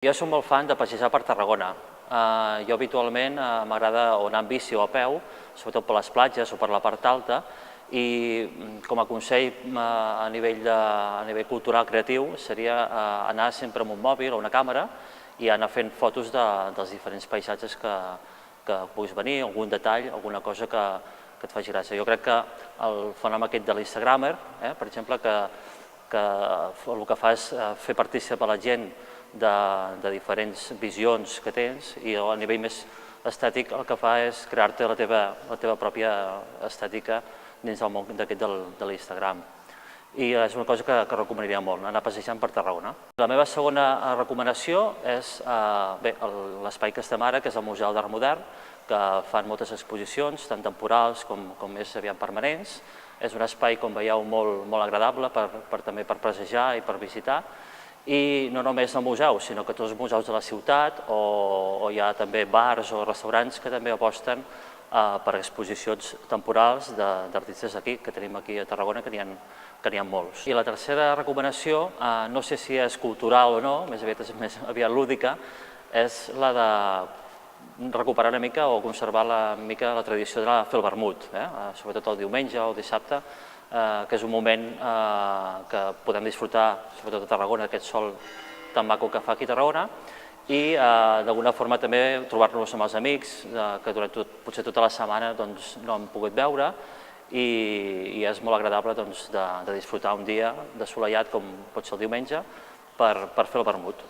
Jo soc molt fan de passejar per Tarragona. Jo habitualment m'agrada o anar amb bici o a peu, sobretot per les platges o per la part alta, i com a consell a nivell cultural creatiu seria anar sempre amb un mòbil o una càmera i anar fent fotos dels diferents paisatges que puguis venir, algun detall, alguna cosa que et faci gràcia. Jo crec que el fenomen aquest de l'Instagrammer, per exemple, que el que fa és fer participar la gent de diferents visions que tens i a nivell més estètic el que fa és crear-te la teva pròpia estètica dins del món d'aquest de l'Instagram. I és una cosa que recomanaria molt, anar passejant per Tarragona. La meva segona recomanació és l'espai que estem ara, que és el Museu d'Art Modern, que fan moltes exposicions, tant temporals com més aviat permanents. És un espai, com veieu, molt agradable també per passejar i per visitar. I no només el museu, sinó que tots els museus de la ciutat o hi ha també bars o restaurants que també aposten per exposicions temporals d'artistes aquí, que tenim aquí a Tarragona, que n'hi ha molts. I la tercera recomanació, no sé si és cultural o no, més aviat lúdica, és la de recuperar una mica o conservar una mica la tradició de fer el vermut, sobretot el diumenge o el dissabte, que és un moment que podem disfrutar, sobretot a Tarragona, aquest sol tan maco que fa aquí a Tarragona, i d'alguna forma també trobar-nos amb els amics, que durant potser tota la setmana no hem pogut veure, i és molt agradable de disfrutar un dia d'assolellat, com pot ser el diumenge, per fer el vermut.